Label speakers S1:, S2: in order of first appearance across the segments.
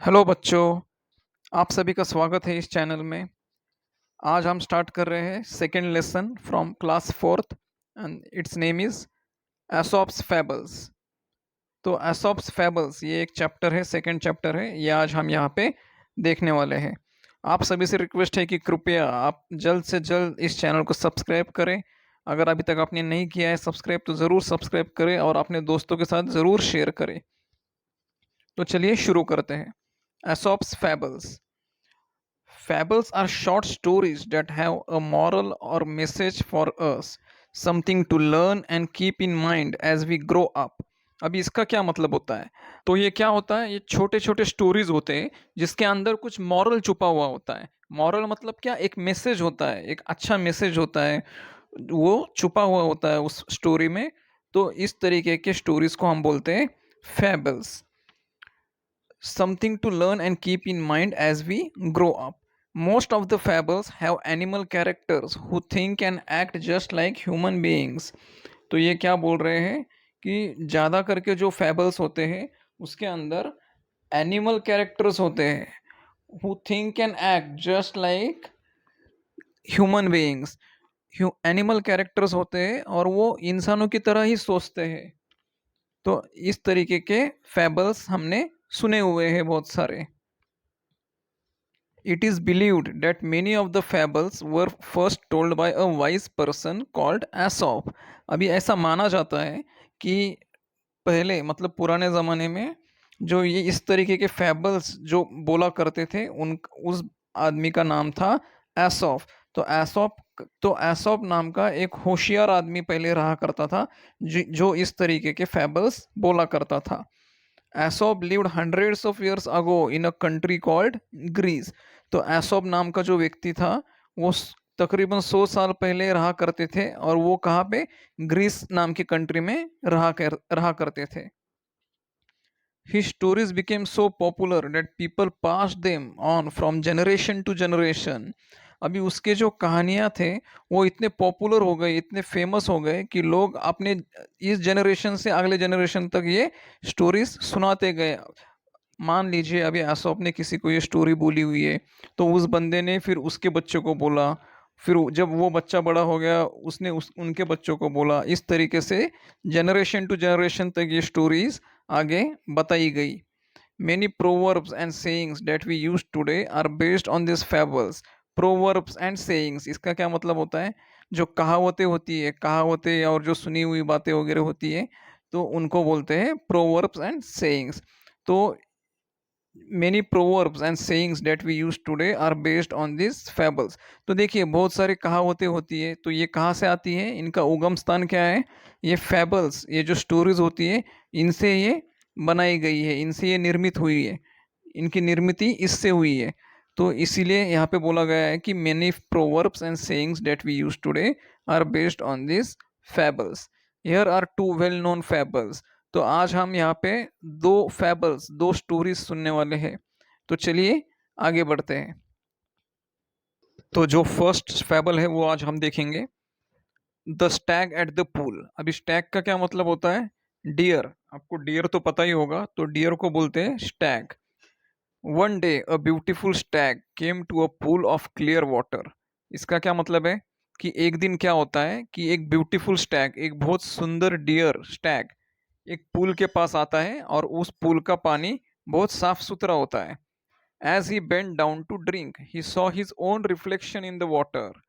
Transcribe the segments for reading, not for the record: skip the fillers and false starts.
S1: Hello बच्चों, आप सभी का स्वागत है इस चैनल में। आज हम स्टार्ट कर रहे हैं second lesson from class fourth and its name is Aesop's fables. तो एसॉप्स फैबल्स ये एक चैप्टर है, सेकेंड चैप्टर है, ये आज हम यहाँ पे देखने वाले हैं। आप सभी से रिक्वेस्ट है कि कृपया आप जल्द से जल्द इस चैनल को सब्सक्राइब करें। अगर अभी तक आपने नहीं किया है सब्सक्राइब तो ज़रूर सब्सक्राइब करें और अपने दोस्तों के साथ ज़रूर शेयर करें। तो चलिए शुरू करते हैं। एसॉप्स फैबल्स। Fables are short stories that have a moral or message for us, something to learn and keep in mind as we grow up. अभी इसका क्या मतलब होता है? तो ये क्या होता है, ये छोटे छोटे स्टोरीज होते हैं जिसके अंदर कुछ मॉरल छुपा हुआ होता है। मॉरल मतलब क्या, एक मैसेज होता है, एक अच्छा मैसेज होता है, वो छुपा हुआ होता है उस स्टोरी में। तो इस तरीके के स्टोरीज को हम बोलते हैं फैबल्स। Something to learn and keep in mind as we grow up. Most of the fables have animal characters who think and act just like human beings. तो ये क्या बोल रहे हैं कि ज़्यादा करके जो फैबल्स होते हैं उसके अंदर एनिमल कैरेक्टर्स होते हैं, who think and act just like human beings. Animal characters होते हैं और वो इंसानों की तरह ही सोचते हैं। तो इस तरीके के फैबल्स हमने सुने हुए हैं बहुत सारे। It is believed that many of the fables were first told by a wise person called Aesop. अभी ऐसा माना जाता है कि पहले मतलब पुराने ज़माने में जो ये इस तरीके के फैबल्स जो बोला करते थे उन उस आदमी का नाम था एसॉप। तो एसॉप नाम का एक होशियार आदमी पहले रहा करता था जो इस तरीके के फैबल्स बोला करता था। Aesop lived hundreds of years ago in a country called Greece. तो एसॉप नाम का जो व्यक्ति था वो तकरीबन 100 साल पहले रहा करते थे और वो कहाँ पे, ग्रीस नाम की कंट्री में रहा करते थे। His stories became so popular that people passed them on from generation to generation. अभी उसके जो कहानियाँ थे वो इतने पॉपुलर हो गए, इतने फेमस हो गए कि लोग अपने इस जनरेशन से अगले जनरेशन तक ये स्टोरीज सुनाते गए। मान लीजिए अभी एसोप ने किसी को ये स्टोरी बोली हुई है तो उस बंदे ने फिर उसके बच्चों को बोला, फिर जब वो बच्चा बड़ा हो गया उसने उनके बच्चों को बोला। इस तरीके से जनरेशन टू जनरेशन तक ये स्टोरीज आगे बताई गई। Many proverbs and sayings that we use today are based on these fables. Proverbs and sayings इसका क्या मतलब होता है, जो कहावतें होती है, कहावतें और जो सुनी हुई बातें वगैरह होती है तो उनको बोलते हैं proverbs and sayings। तो many proverbs and sayings that we use today are based on these fables। तो देखिए बहुत सारी कहावतें होती है, तो ये कहाँ से आती है, इनका उगम स्थान क्या है, ये फैबल्स, ये जो स्टोरीज होती है इनसे ये बनाई गई है, इनसे ये निर्मित हुई है, इनकी निर्मित इससे हुई है। तो इसीलिए यहाँ पे बोला गया है कि many proverbs and sayings that we use today are based on these fables। here are two well known fables। तो आज हम यहाँ पे दो फैबल्स, दो स्टोरीज सुनने वाले हैं। तो चलिए आगे बढ़ते हैं। तो जो फर्स्ट फैबल है वो आज हम देखेंगे, the Stag at the pool. अभी स्टैग का क्या मतलब होता है, डियर। आपको डियर तो पता ही होगा, तो डियर को बोलते हैं stag. One day a beautiful stag came to a pool of clear water. इसका क्या मतलब है कि एक दिन क्या होता है कि एक ब्यूटीफुल स्टैग, एक बहुत सुंदर डियर स्टैग एक पूल के पास आता है और उस पूल का पानी बहुत साफ सुथरा होता है। As he bent down to drink he saw his own reflection in the water.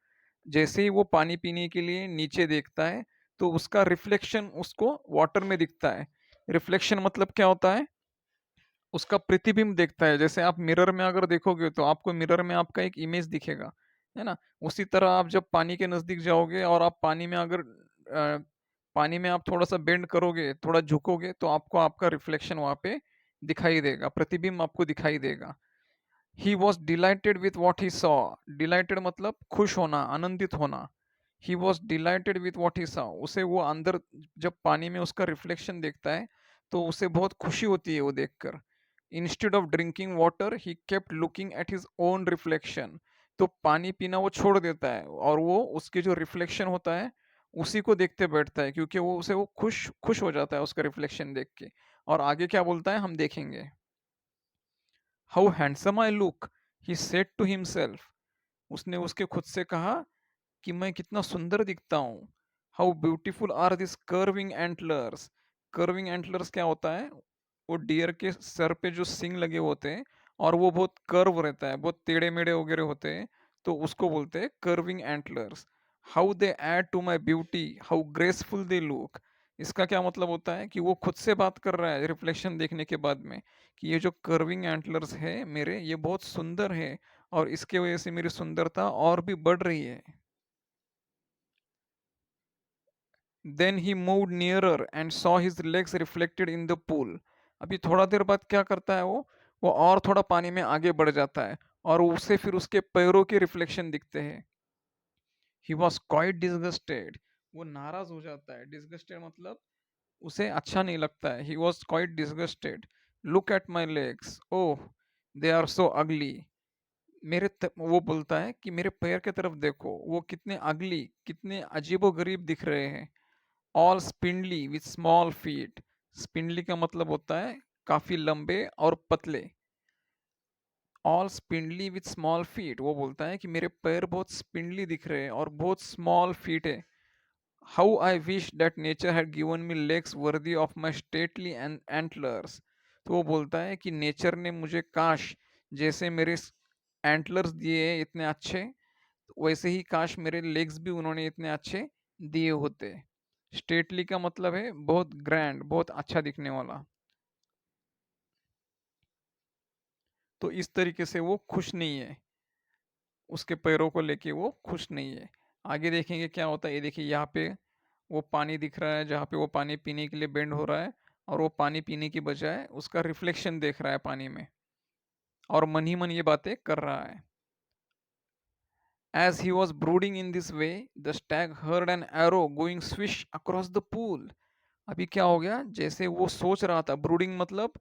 S1: जैसे ही वो पानी पीने के लिए नीचे देखता है तो उसका रिफ्लेक्शन उसको वाटर में दिखता है। रिफ्लेक्शन मतलब क्या होता है, उसका प्रतिबिंब देखता है। जैसे आप मिरर में अगर देखोगे तो आपको मिरर में आपका एक इमेज दिखेगा, है ना। उसी तरह आप जब पानी के नजदीक जाओगे और आप पानी में अगर पानी में आप थोड़ा सा बेंड करोगे, थोड़ा झुकोगे तो आपको आपका रिफ्लेक्शन वहां पे दिखाई देगा, प्रतिबिंब आपको दिखाई देगा। He was dilated with what he saw. Dilated मतलब खुश होना, आनंदित होना। He was dilated with what he saw, उसे वो अंदर जब पानी में उसका रिफ्लेक्शन देखता है तो उसे बहुत खुशी होती है वो देखकर। Instead of drinking water he kept looking at his own reflection. तो पानी पीना वो छोड़ देता है और वो उसके जो रिफ्लेक्शन होता है उसी को देखते बैठता है, क्योंकि वो खुश खुश हो जाता है उसका रिफ्लेक्शन देख के। और आगे क्या बोलता है हम देखेंगे। How handsome I look, he said to himself. उसने उसके खुद से कहा कि मैं कितना सुंदर दिखता हूँ। How beautiful are this curving antlers. Curving antlers क्या होता है? वो डियर के सर पे जो सिंग लगे होते हैं और वो बहुत कर्व रहता है, बहुत टेढ़े मेढ़े वगैरह होते हैं, तो उसको बोलते हैं curving antlers. How they add to my beauty, how graceful they look. इसका क्या मतलब होता है कि वो खुद से बात कर रहा है रिफ्लेक्शन देखने के बाद में कि ये जो कर्विंग एंटलर्स है मेरे, ये बहुत सुंदर है और इसके वजह से मेरी सुंदरता और भी बढ़ रही है। Then he moved nearer and saw his legs reflected in the pool. अभी थोड़ा देर बाद क्या करता है वो और थोड़ा पानी में आगे बढ़ जाता है और उसे फिर उसके पैरों के रिफ्लेक्शन दिखते हैं। ही वॉज क्वाइट डिसगस्टेड। वो नाराज हो जाता है। डिसगस्टेड मतलब उसे अच्छा नहीं लगता है। He was quite disgusted. Look at my legs, oh they are so ugly. वो बोलता है कि मेरे पैर की तरफ देखो, वो कितने अगली, कितने अजीबो गरीब दिख रहे हैं। All spindly with small feet. Spindly का मतलब होता है काफी लंबे और पतले। All spindly with small feet, वो बोलता है कि मेरे पैर बहुत स्पिंडली दिख रहे हैं और बहुत स्मॉल फीट है। How I wish that nature had given me legs worthy of my stately and antlers. तो वो बोलता है कि नेचर ने मुझे काश जैसे मेरे एंटलर्स दिए हैं इतने अच्छे, वैसे ही काश मेरे लेग्स भी उन्होंने इतने अच्छे दिए होते। स्टेटली का मतलब है बहुत ग्रैंड, बहुत अच्छा दिखने वाला। तो इस तरीके से वो खुश नहीं है, उसके पैरों को लेके वो खुश नहीं है। आगे देखेंगे क्या होता है। ये देखिए यहाँ पे वो पानी दिख रहा है जहाँ पे वो पानी पीने के लिए बेंड हो रहा है, और वो पानी पीने की बजाय उसका रिफ्लेक्शन देख रहा है पानी में और मन ही मन ये बातें कर रहा है। As he was brooding in this way, the stag heard an arrow going swish across the pool. अभी क्या हो गया, जैसे वो सोच रहा था, ब्रूडिंग मतलब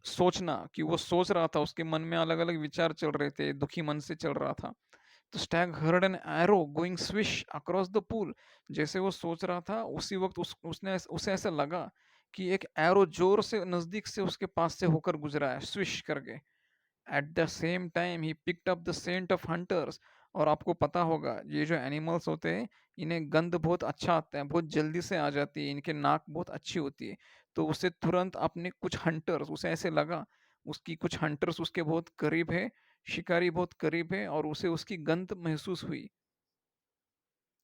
S1: सोचना, कि वो सोच रहा था, उसके मन में अलग अलग विचार चल रहे थे, दुखी मन से चल रहा था। तो Stag heard an arrow going swish across the pool. जैसे वो सोच रहा था उसी वक्त उसे ऐसा लगा कि एक एरो जोर से नजदीक से उसके पास से होकर गुजरा है, स्विश करके। At the same time he picked up the scent of hunters. और आपको पता होगा ये जो एनिमल्स होते हैं, इन्हें गंध बहुत अच्छा आता है, बहुत जल्दी से आ जाती है, इनके नाक बहुत अच्छी होती है। तो उसे तुरंत अपने कुछ हंटर्स, उसे ऐसे लगा उसकी कुछ हंटर्स उसके बहुत करीब है, शिकारी बहुत करीब है, और उसे उसकी गंध महसूस हुई।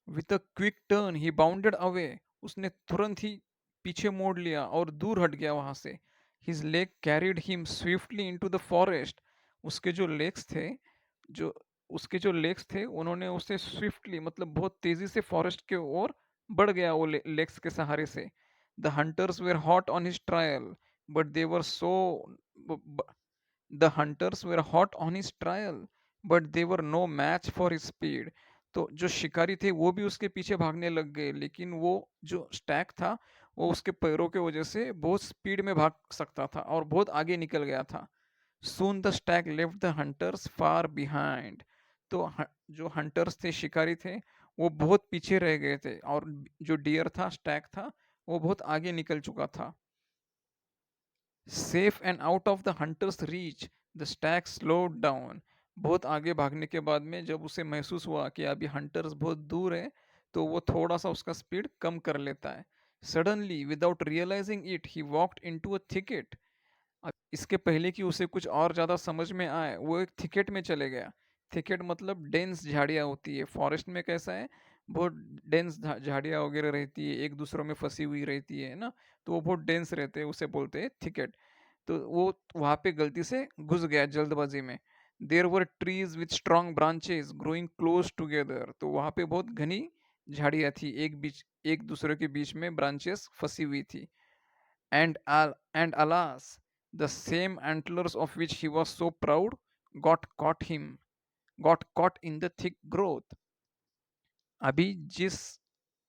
S1: With a quick turn he bounded away. उसने तुरंत ही पीछे मोड़ लिया और दूर हट गया वहां से। His leg carried him swiftly into the forest. उसके जो लेग्स थे जो उसके जो लेग्स थे उन्होंने उसे स्विफ्टली मतलब बहुत तेजी से फॉरेस्ट के ओर बढ़ गया वो लेग्स के सहारे से। The hunters were hot on his trail but they were so the hunters were hot on his trail but they were no match for his speed. तो जो शिकारी थे वो भी उसके पीछे भागने लग गए, लेकिन वो जो स्टैग था वो उसके पैरों के वजह से बहुत स्पीड में भाग सकता था और बहुत आगे निकल गया था। Soon the stag left the hunters far behind. तो जो हंटर्स थे, शिकारी थे, वो बहुत पीछे रह गए थे और जो डियर था, स्टैग था, वो बहुत आगे निकल चुका था। Safe and out of the hunters reach, the Stag slowed down. बहुत आगे भागने के बाद में जब उसे महसूस हुआ कि अभी हंटर्स बहुत दूर है, तो वो थोड़ा सा उसका स्पीड कम कर लेता है। Suddenly without realising it he walked into a thicket. इसके पहले कि उसे कुछ और ज़्यादा समझ में आए, वो एक थिकेट में चले गया। थिकेट मतलब डेंस झाड़ियाँ होती है। फॉरेस्ट में कैसा है, बहुत डेंस झाड़ियाँ वगैरह रहती है, एक दूसरों में फंसी हुई रहती है ना, तो वो बहुत डेंस रहते हैं, उसे बोलते हैं थिकेट। तो वो वहाँ पे गलती से घुस गया जल्दबाजी में। There were trees with strong branches growing close together. तो वहाँ पे बहुत घनी झाड़ियाँ थी, एक दूसरे के बीच में ब्रांचेस फंसी हुई थी। And alas, the same antlers of which he was so proud got caught him, got caught in the thick growth. अभी जिस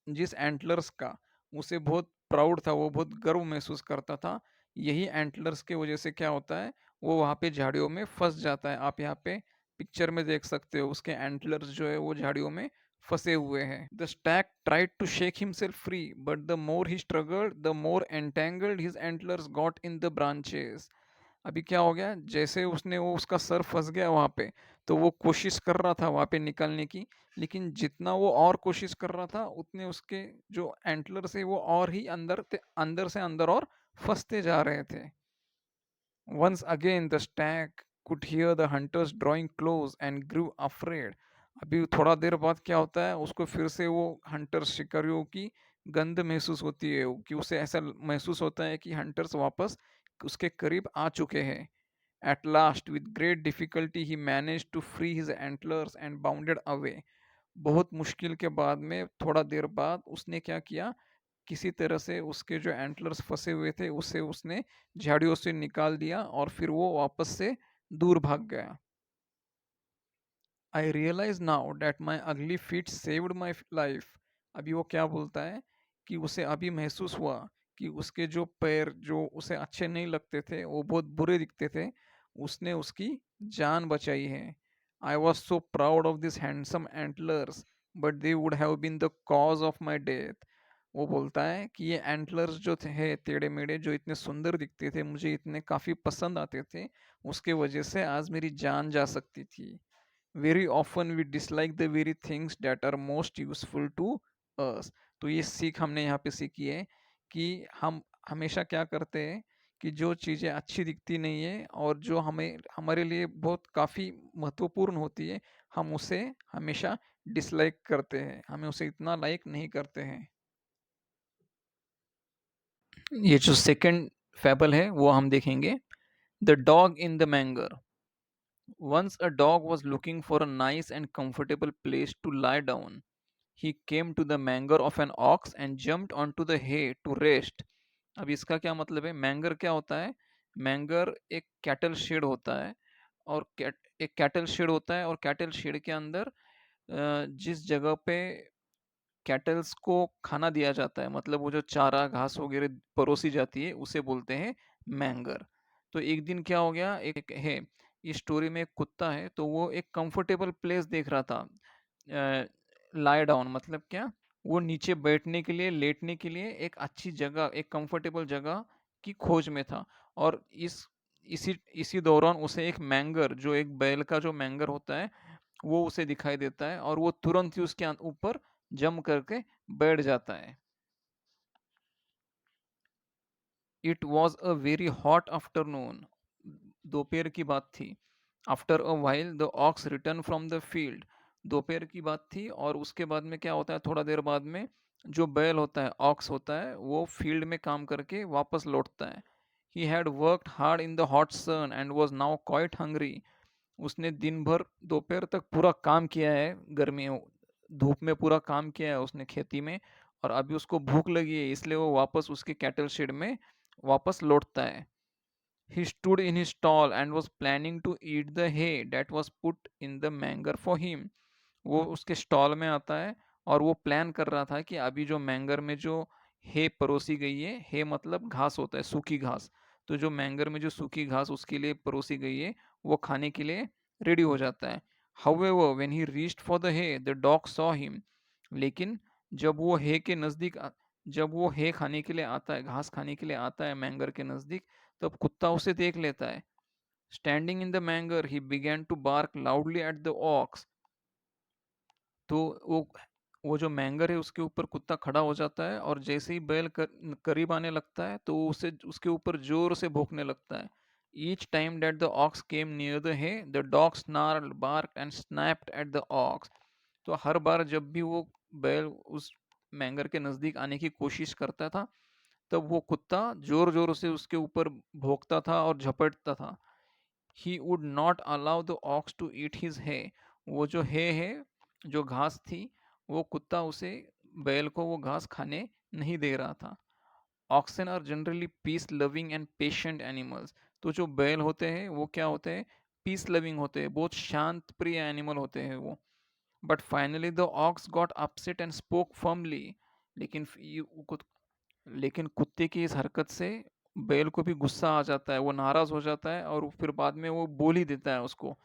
S1: जिस एंटलर्स का उसे बहुत प्राउड था, वो बहुत गर्व महसूस करता था, यही एंटलर्स के वजह से क्या होता है, वो वहाँ पे झाड़ियों में फंस जाता है। आप यहाँ पे पिक्चर में देख सकते हो, उसके एंटलर्स जो है वो झाड़ियों में फंसे हुए हैं। The stag tried to shake himself free but the more he struggled the more entangled his antlers got in the branches. अभी क्या हो गया, जैसे उसने वो उसका सर फँस गया वहाँ पे, तो वो कोशिश कर रहा था वहाँ पे निकलने की, लेकिन जितना वो और कोशिश कर रहा था, उतने उसके जो एंटलर्स है वो और ही अंदर से अंदर और फँसते जा रहे थे। Once again the stag could hear the hunters drawing close and grew afraid. अभी थोड़ा देर बाद क्या होता है, उसको फिर से वो हंटर्स शिकारियों की गंध महसूस होती है कि उसे ऐसा महसूस होता है कि हंटर्स वापस उसके करीब आ चुके हैं। At last, with great difficulty, he managed to free his antlers and bounded away. बहुत मुश्किल के बाद में थोड़ा देर बाद उसने क्या किया, किसी तरह से उसके जो एंटलर्स फंसे हुए थे उसे उसने झाड़ियों से निकाल दिया और फिर वो वापस से दूर भाग गया। आई रियलाइज नाउ डैट माई अगली फीट सेव्ड माई लाइफ। अभी वो क्या बोलता है कि उसे अभी महसूस हुआ कि उसके जो पैर जो उसे अच्छे नहीं लगते थे, वो बहुत बुरे दिखते थे, उसने उसकी जान बचाई है। I was so proud of this handsome antlers, but they would have been the cause of my death. वो बोलता है कि ये एंटलर्स जो थे टेढ़े मेढ़े, जो इतने सुंदर दिखते थे, मुझे इतने काफ़ी पसंद आते थे, उसके वजह से आज मेरी जान जा सकती थी। Very often we dislike the very things that are most useful to us. तो ये सीख हमने यहाँ पे सीखी है कि हम हमेशा क्या करते हैं कि जो चीज़ें अच्छी दिखती नहीं है और जो हमें हमारे लिए बहुत काफ़ी महत्वपूर्ण होती है, हम उसे हमेशा डिसलाइक करते हैं, हमें उसे इतना लाइक नहीं करते हैं। ये जो सेकंड फैबल है वो हम देखेंगे, the dog in the manger. Once a dog was looking for a nice and comfortable place to lie down. He came to the manger of an ox and jumped onto the hay to rest. अब इसका क्या मतलब है? मैंगर क्या होता है? मैंगर एक cattle shed होता है, और एक कैटल शेड होता है, और कैटल शेड के अंदर जिस जगह पे कैटल्स को खाना दिया जाता है, मतलब वो जो चारा घास वगैरह परोसी जाती है, उसे बोलते हैं मैंगर। तो एक दिन क्या हो गया, एक है, इस स्टोरी में एक कुत्ता है, तो वो एक कंफर्टेबल प्लेस देख रहा था। लाई डाउन मतलब क्या, वो नीचे बैठने के लिए, लेटने के लिए एक अच्छी जगह, एक कंफर्टेबल जगह की खोज में था। और इसी इसी दौरान उसे एक मैंगर, जो एक बैल का जो मैंगर होता है, वो उसे दिखाई देता है, और वो तुरंत ही उसके ऊपर जम करके बैठ जाता है। It was a very hot afternoon. दोपहर की बात थी। After a while the ox return from the field. दोपहर की बात थी, और उसके बाद में क्या होता है, थोड़ा देर बाद में जो बैल होता है, ऑक्स होता है, वो फील्ड में काम करके वापस लौटता है। He had worked hard in the hot sun and was now quite hungry. उसने दिन भर दोपहर तक पूरा काम किया है, गर्मियों धूप में पूरा काम किया है उसने खेती में, और अभी उसको भूख लगी है, इसलिए वो वापस उसके कैटल शेड में वापस लौटता है। He stood in his stall and was planning to eat the hay that was put in the manger for him। वो उसके स्टॉल में आता है, और वो प्लान कर रहा था कि अभी जो मैंगर में जो हे परोसी गई है, हे मतलब घास होता है, सूखी घास, तो जो मैंगर में जो सूखी घास उसके लिए परोसी गई है, वो खाने के लिए रेडी हो जाता है। However, when he reached for the hay, the dog saw him। लेकिन जब वो हे के नज़दीक जब वो हे खाने के लिए आता है, घास खाने के लिए आता है मैंगर के नज़दीक, तब कुत्ता उसे देख लेता है। Standing in the manger he began to bark loudly at the ox. तो वो जो मैंगर है उसके ऊपर कुत्ता खड़ा हो जाता है, और जैसे ही बैल करीब आने लगता है, तो वो उसे उसके ऊपर जोर से भौंकने लगता है। Each time that the ox came near the hay, the dog snarled, barked and snapped at the ox. तो हर बार जब भी वो बैल उस मैंगर के नज़दीक आने की कोशिश करता था, तब वो कुत्ता जोर जोर से उसके ऊपर भौंकता था और झपटता था। He would not allow the ox to eat his hay. वो जो है जो घास थी, वो कुत्ता उसे, बैल को वो घास खाने नहीं दे रहा था। Oxen are generally peace loving and patient animals. तो जो बैल होते हैं वो क्या होते हैं, पीस लविंग होते हैं, बहुत शांत प्रिय एनिमल होते हैं वो। But finally the ox got upset and spoke firmly. लेकिन लेकिन कुत्ते की इस हरकत से बैल को भी गुस्सा आ जाता है, वो नाराज हो जाता है, और फिर बाद में वो बोल ही देता है उसको,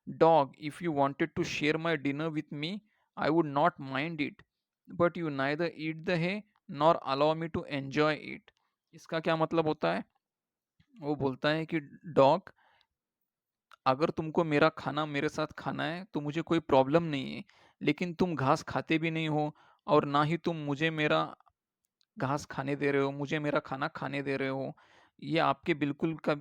S1: dog if you wanted to share my dinner with me, I would not mind it, but you neither eat the hay nor allow me to enjoy it. इसका क्या मतलब होता है, वो बोलता है कि डॉग, अगर तुमको मेरा खाना मेरे साथ खाना है तो मुझे कोई प्रॉब्लम नहीं है, लेकिन तुम घास खाते भी नहीं हो और ना ही तुम मुझे मेरा घास खाने दे रहे हो, मुझे मेरा खाना खाने दे रहे हो। ये आपके बिल्कुल का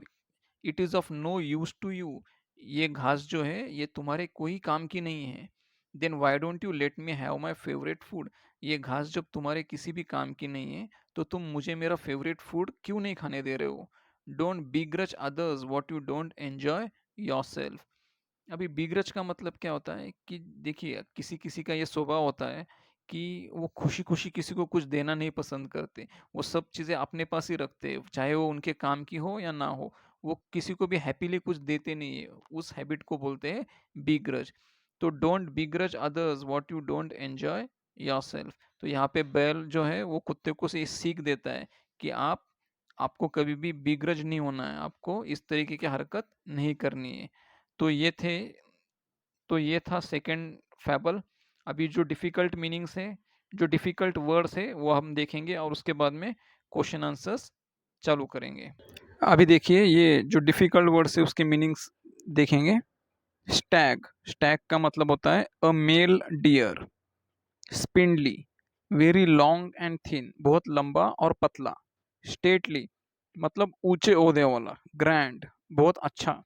S1: it is of no use to you. ये घास जो है ये तुम्हारे कोई काम की नहीं है। Then why don't you let me have my favourite food. ये घास जब तुम्हारे किसी भी काम की नहीं है, तो तुम मुझे मेरा फेवरेट फूड क्यों नहीं खाने दे रहे हो? Don't बिग्रज others what you don't enjoy yourself. अभी बिगरज का मतलब क्या होता है कि देखिए किसी किसी का ये स्वभाव होता है कि वो खुशी खुशी किसी को कुछ देना नहीं पसंद करते। वो सब चीज़ें अपने पास ही रखते हैं, चाहे वो उनके काम की हो या ना हो। वो किसी को भी हैप्पीली कुछ देते नहीं है। उस हैबिट को बोलते हैं बिगरज। तो don't begrudge others what you don't enjoy yourself. तो यहाँ पे बैल जो है वो कुत्ते को से ये सीख देता है कि आपको कभी भी बिगरज नहीं होना है, आपको इस तरीके की हरकत नहीं करनी है। तो ये थे तो ये था सेकंड फैबल। अभी जो डिफ़िकल्ट मीनिंग्स है, जो डिफ़िकल्ट वर्ड्स है वो हम देखेंगे और उसके बाद में क्वेश्चन आंसर्स चालू करेंगे। अभी देखिए ये जो डिफ़िकल्ट वर्ड्स है उसके मीनिंग्स देखेंगे। स्टैग, स्टैग का मतलब होता है a male deer. Spindly, very long and thin, बहुत लंबा और पतला। स्टेटली, मतलब ऊंचे ओहदे वाला। ग्रैंड, बहुत अच्छा।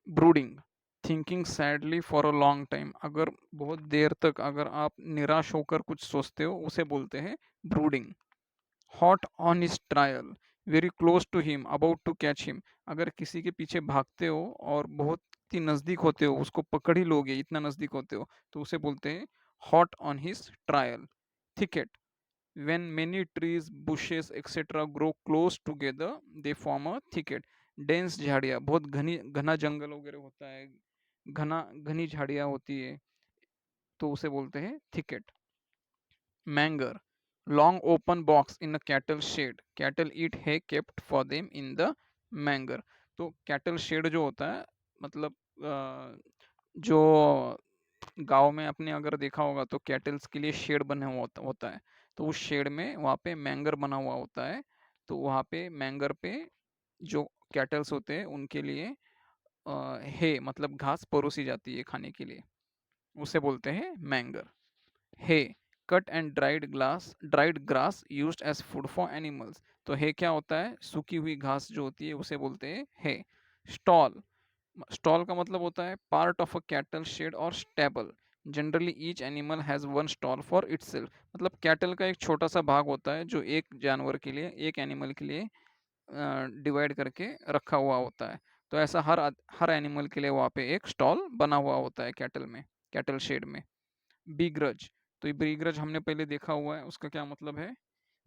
S1: Brooding, thinking sadly for a long time, अगर बहुत देर तक अगर आप निराश होकर कुछ सोचते हो उसे बोलते हैं brooding. Hot on his trail, very close to him, about to catch him, अगर किसी के पीछे भागते हो और बहुत ही नज़दीक होते हो, उसको पकड़ ही लोगे, इतना नज़दीक होते हो, तो उसे बोलते हैं hot on his trial. Thicket, when many trees bushes etc grow close together they form a thicket। Dense झाड़ियाँ, बहुत घनी घना जंगल वगैरह होता है, घनी झाड़ियाँ होती है, तो उसे बोलते हैं thicket. Manger, long open box in a cattle shed, cattle eat hay kept for them in the manger. तो कैटल शेड जो होता है मतलब जो गाँव में आपने अगर देखा होगा तो कैटल्स के लिए शेड बने हुआ होता है। तो उस शेड में वहाँ पे मैंगर बना हुआ होता है। तो वहाँ पे मैंगर पे जो कैटल्स होते हैं उनके लिए है मतलब घास परोसी जाती है खाने के लिए, उसे बोलते हैं manger. Hay, cut and dried grass used as food for animals. तो है क्या होता है, सूखी हुई घास जो होती है उसे बोलते हैं है। स्टॉल, स्टॉल का मतलब होता है part of a cattle shed और stable. Generally each animal has one stall for itself, मतलब कैटल का एक छोटा सा भाग होता है जो एक जानवर के लिए, एक एनिमल के लिए डिवाइड करके रखा हुआ होता है। तो ऐसा हर एनिमल के लिए वहाँ पे एक स्टॉल बना हुआ होता है कैटल में, कैटल शेड में। बिग्रज, तो ये बिग्रज हमने पहले देखा हुआ है, उसका क्या मतलब है?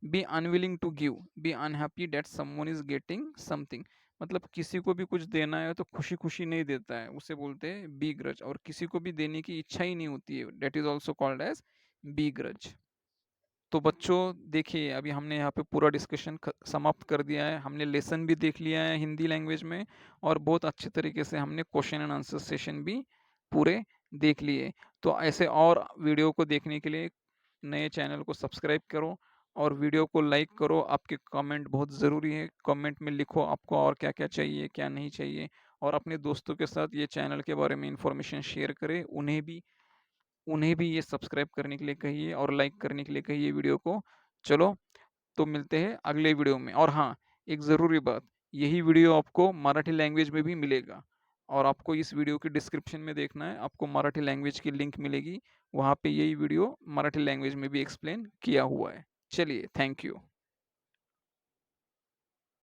S1: Be unwilling to give, be unhappy that someone is getting something, मतलब किसी को भी कुछ देना है तो खुशी खुशी नहीं देता है, उसे बोलते हैं बी ग्रज। और किसी को भी देने की इच्छा ही नहीं होती है, that is also called as बी ग्रज। तो बच्चों देखिए अभी हमने यहाँ पे पूरा डिस्कशन समाप्त कर दिया है, हमने लेसन भी देख लिया है हिंदी लैंग्वेज में, और बहुत अच्छे तरीके से हमने क्वेश्चन एंड आंसर सेशन भी पूरे देख लिए। तो ऐसे और वीडियो को देखने के लिए नए चैनल को सब्सक्राइब करो और वीडियो को लाइक करो। आपके कमेंट बहुत ज़रूरी है, कमेंट में लिखो आपको और क्या क्या चाहिए क्या नहीं चाहिए, और अपने दोस्तों के साथ ये चैनल के बारे में इंफॉर्मेशन शेयर करें, उन्हें भी ये सब्सक्राइब करने के लिए कहिए और लाइक करने के लिए कहिए वीडियो को। चलो, तो मिलते हैं अगले वीडियो में। और हाँ, एक ज़रूरी बात, यही वीडियो आपको मराठी लैंग्वेज में भी मिलेगा, और आपको इस वीडियो के डिस्क्रिप्शन में देखना है, आपको मराठी लैंग्वेज की लिंक मिलेगी, वहाँ पे यही वीडियो मराठी लैंग्वेज में भी एक्सप्लेन किया हुआ है। चलिए, थैंक यू।